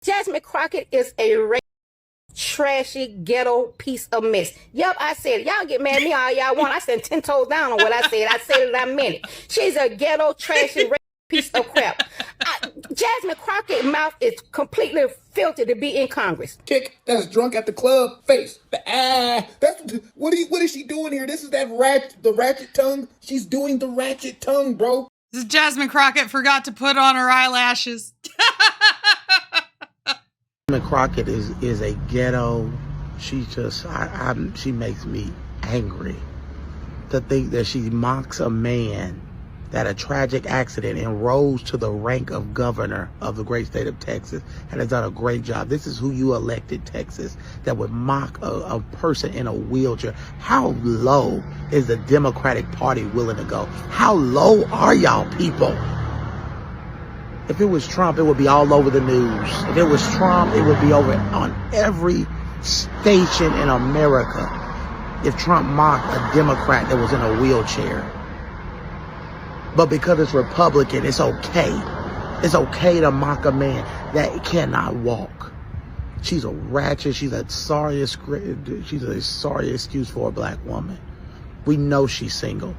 Jasmine Crockett is a trashy ghetto piece of mess. Yep, I said it. Y'all get mad at me all y'all want. I stand 10 toes down on what I said. I said it, I meant it. She's a ghetto, trashy piece of crap. Jasmine Crockett's mouth is completely filthy to be in Congress. Kick that's drunk at the club face. That's what is she doing here? This is the ratchet tongue. She's doing the ratchet tongue, bro. This is Jasmine Crockett forgot to put on her eyelashes. Jasmine Crockett is a ghetto. She just she makes me angry to think that she mocks a man that a tragic accident and rose to the rank of governor of the great state of Texas and has done a great job. This is who you elected, Texas, that would mock a person in a wheelchair. How low is the Democratic Party willing to go? How low are y'all people? If it was Trump, it would be all over the news. If it was Trump, it would be over on every station in America. If Trump mocked a Democrat that was in a wheelchair. But because it's Republican, it's okay. It's okay to mock a man that cannot walk. She's a ratchet. She's a sorry excuse for a black woman. We know she's single.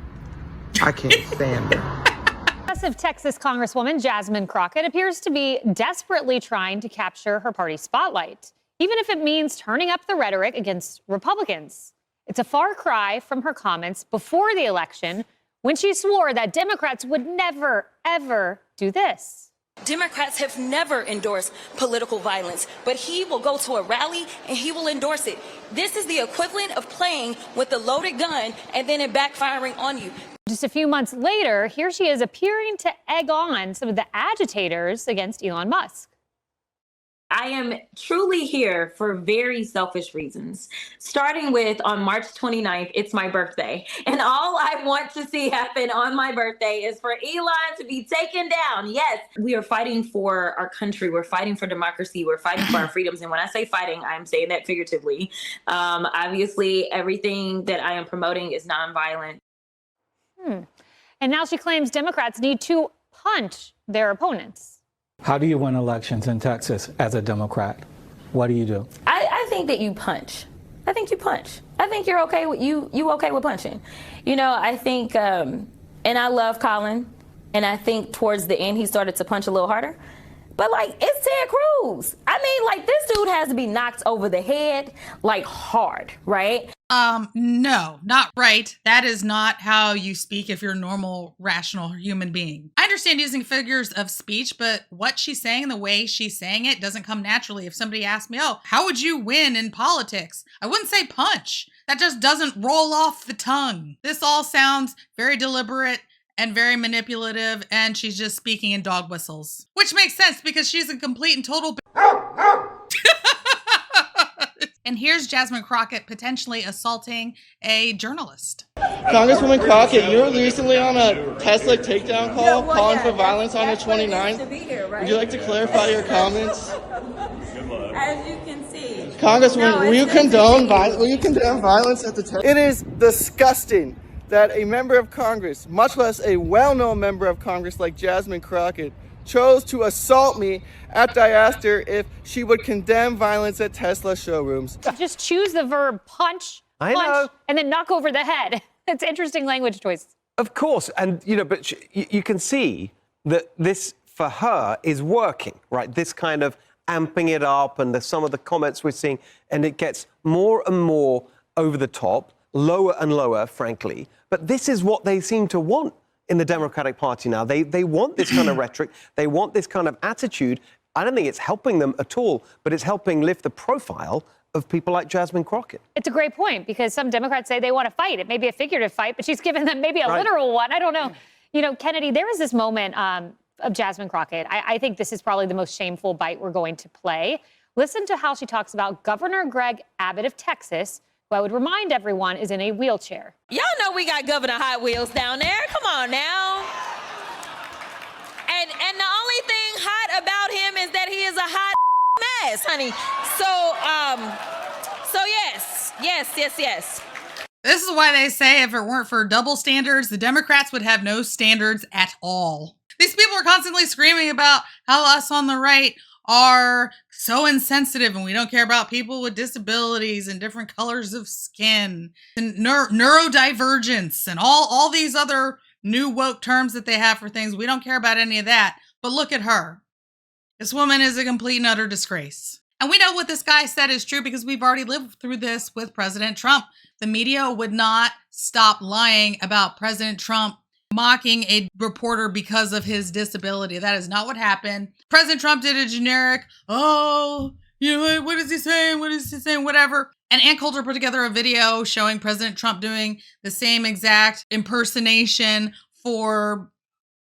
I can't stand her. Progressive Texas Congresswoman Jasmine Crockett appears to be desperately trying to capture her party's spotlight, even if it means turning up the rhetoric against Republicans. It's a far cry from her comments before the election, when she swore that Democrats would never, ever do this. Democrats have never endorsed political violence, but he will go to a rally and he will endorse it. This is the equivalent of playing with a loaded gun and then it backfiring on you. Just a few months later, here she is appearing to egg on some of the agitators against Elon Musk. I am truly here for very selfish reasons. Starting with on March 29th, it's my birthday. And all I want to see happen on my birthday is for Elon to be taken down. Yes, we are fighting for our country. We're fighting for democracy. We're fighting for our freedoms. And when I say fighting, I'm saying that figuratively. Obviously, everything that I am promoting is nonviolent. And now she claims Democrats need to punch their opponents. How do you win elections in Texas as a Democrat? What do you do? I think that you punch. I think you punch. I think you're okay with you okay with punching. You know, I think, and I love Colin, and I think towards the end he started to punch a little harder. But, like, it's Ted Cruz. I mean, like, this dude has to be knocked over the head, like, hard, right? No, not right. That is not how you speak if you're a normal, rational human being. I understand using figures of speech, but what she's saying, the way she's saying it, doesn't come naturally. If somebody asked me, oh, how would you win in politics? I wouldn't say punch. That just doesn't roll off the tongue. This all sounds very deliberate and very manipulative, and she's just speaking in dog whistles. Which makes sense because she's a complete and total And here's Jasmine Crockett potentially assaulting a journalist. Congresswoman Crockett, you were recently on a Tesla takedown call calling for violence on the 29th. Would you like to clarify your comments? As you can see. Congresswoman, will you condone violence at the Tesla? It is disgusting that a member of Congress, much less a well-known member of Congress like Jasmine Crockett, chose to assault me at I asked her if she would condemn violence at Tesla showrooms. Just choose the verb punch, and then knock over the head. It's interesting language choice. Of course. And, you know, but you can see that this, for her, is working, right? This kind of amping it up and some of the comments we're seeing, and it gets more and more over the top, lower and lower, frankly. But this is what they seem to want in the Democratic Party now. They want this kind of rhetoric. They want this kind of attitude. I don't think it's helping them at all, but it's helping lift the profile of people like Jasmine Crockett. It's a great point because some Democrats say they want to fight. It may be a figurative fight, but she's given them maybe a literal one. I don't know. You know, Kennedy, there is this moment of Jasmine Crockett. I think this is probably the most shameful bite we're going to play. Listen to how she talks about Governor Greg Abbott of Texas, who I would remind everyone is in a wheelchair. Y'all know we got Governor Hot Wheels down there. Come on now. And the only thing hot about him is that he is a hot mess, honey. So yes. This is why they say if it weren't for double standards, the Democrats would have no standards at all. These people are constantly screaming about how us on the right are so insensitive and we don't care about people with disabilities and different colors of skin and neurodivergence and all these other new woke terms that they have for things. We don't care about any of that. But look at her. This woman is a complete and utter disgrace. And we know what this guy said is true because we've already lived through this with President Trump. The media would not stop lying about President Trump mocking a reporter because of his disability. That is not what happened. President Trump did a generic, what is he saying? What is he saying? Whatever. And Ann Coulter put together a video showing President Trump doing the same exact impersonation for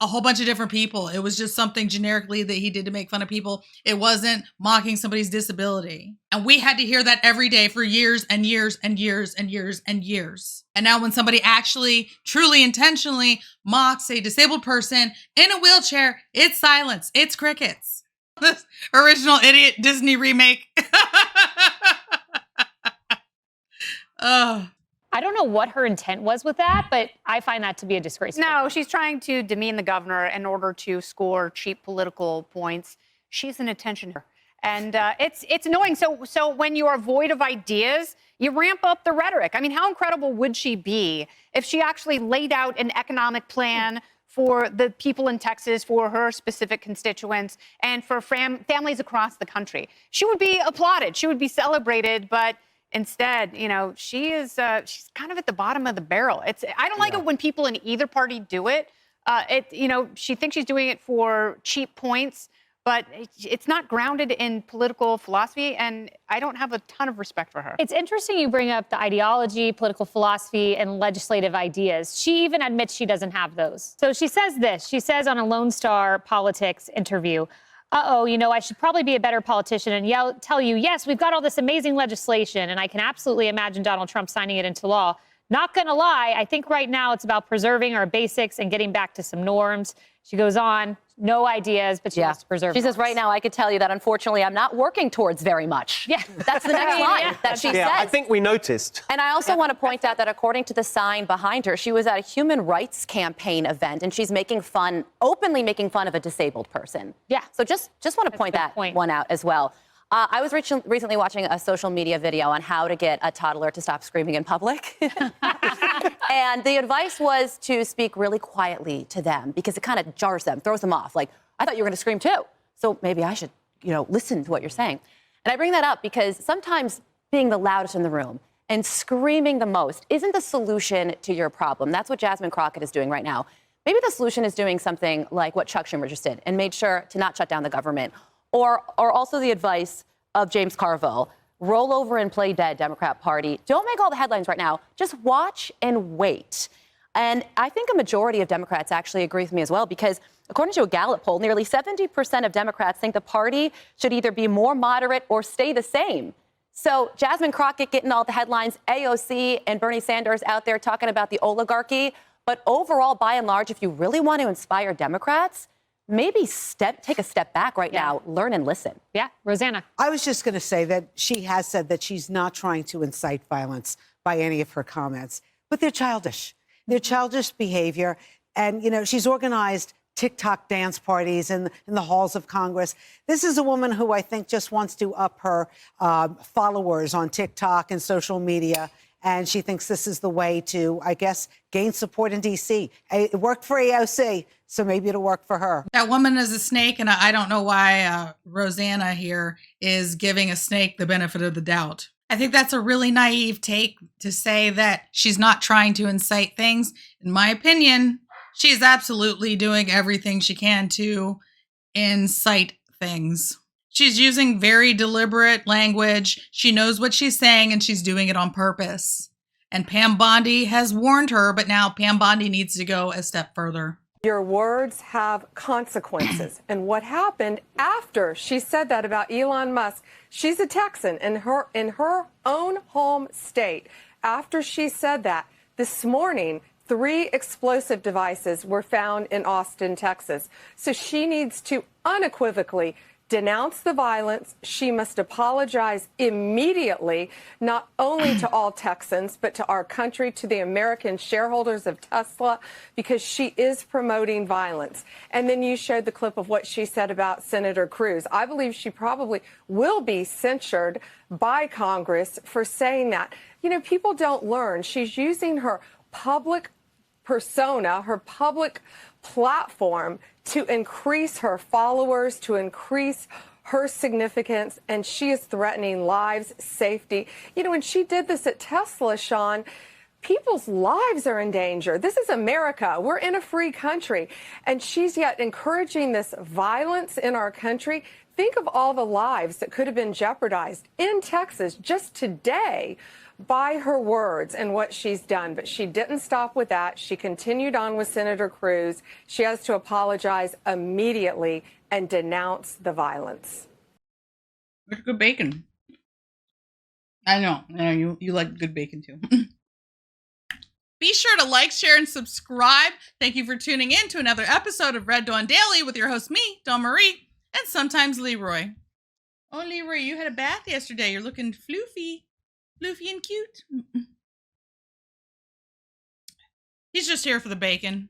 a whole bunch of different people. It was just something generically that he did to make fun of people. It wasn't mocking somebody's disability. And we had to hear that every day for years and years and years and years and years. And now when somebody actually, truly, intentionally mocks a disabled person in a wheelchair, it's silence. It's crickets. This original idiot Disney remake. I don't know what her intent was with that, but I find that to be a disgrace. No, she's trying to demean the governor in order to score cheap political points. She's an attention whore. And it's annoying. So when you are void of ideas, you ramp up the rhetoric. I mean, how incredible would she be if she actually laid out an economic plan for the people in Texas, for her specific constituents, and for families across the country? She would be applauded. She would be celebrated, but instead, she's kind of at the bottom of the barrel. I don't like it when people in either party do it. She thinks she's doing it for cheap points, but it's not grounded in political philosophy, and I don't have a ton of respect for her. It's interesting you bring up the ideology, political philosophy, and legislative ideas. She even admits she doesn't have those. So she says this. She says on a Lone Star Politics interview, I should probably be a better politician and tell you, yes, we've got all this amazing legislation, and I can absolutely imagine Donald Trump signing it into law. Not going to lie, I think right now it's about preserving our basics and getting back to some norms. She goes on, no ideas, but she wants to preserve She says, norms. right now, I could tell you that, unfortunately, I'm not working towards very much. Yeah. That's the next line that she says. I think we noticed. And I also want to point out that according to the sign behind her, she was at a human rights campaign event, and she's openly making fun of a disabled person. Yeah. So just want to point that one out as well. I was recently watching a social media video on how to get a toddler to stop screaming in public. And the advice was to speak really quietly to them because it kind of jars them, throws them off. Like, I thought you were going to scream too. So maybe I should, listen to what you're saying. And I bring that up because sometimes being the loudest in the room and screaming the most isn't the solution to your problem. That's what Jasmine Crockett is doing right now. Maybe the solution is doing something like what Chuck Schumer just did and made sure to not shut down the government. Or also the advice of James Carville, roll over and play dead, Democrat Party. Don't make all the headlines right now. Just watch and wait. And I think a majority of Democrats actually agree with me as well, because according to a Gallup poll, nearly 70% of Democrats think the party should either be more moderate or stay the same. So Jasmine Crockett getting all the headlines, AOC and Bernie Sanders out there talking about the oligarchy. But overall, by and large, if you really want to inspire Democrats, maybe take a step back right now, learn and listen. Yeah, Rosanna. I was just going to say that she has said that she's not trying to incite violence by any of her comments, but they're childish. They're childish behavior. And, she's organized TikTok dance parties in the halls of Congress. This is a woman who I think just wants to up her followers on TikTok and social media. And she thinks this is the way to, I guess, gain support in D.C. It worked for AOC, so maybe it'll work for her. That woman is a snake, and I don't know why Rosanna here is giving a snake the benefit of the doubt. I think that's a really naive take to say that she's not trying to incite things. In my opinion, she's absolutely doing everything she can to incite things. She's using very deliberate language. She knows what she's saying, and she's doing it on purpose. And Pam Bondi has warned her, but now Pam Bondi needs to go a step further. Your words have consequences. And what happened after she said that about Elon Musk, she's a Texan in her own home state. After she said that, this morning, 3 explosive devices were found in Austin, Texas. So she needs to unequivocally denounce the violence. She must apologize immediately, not only to all Texans, but to our country, to the American shareholders of Tesla, because she is promoting violence. And then you showed the clip of what she said about Senator Cruz. I believe she probably will be censured by Congress for saying that. You know, people don't learn. She's using her public persona, her public platform to increase her followers, to increase her significance, and she is threatening lives, safety. You know, when she did this at Tesla, Sean, people's lives are in danger. This is America. We're in a free country, and she's yet encouraging this violence in our country. Think of all the lives that could have been jeopardized in Texas just today by her words and what she's done. But she didn't stop with that. She continued on with Senator Cruz. She has to apologize immediately and denounce the violence. It's good bacon. I know you like good bacon too. Be sure to like, share, and subscribe. Thank you for tuning in to another episode of Red Dawn Daily with your host, me, Dawn Marie, and sometimes Leroy. Oh, Leroy, you had a bath yesterday. You're looking floofy. Floofy and cute. He's just here for the bacon.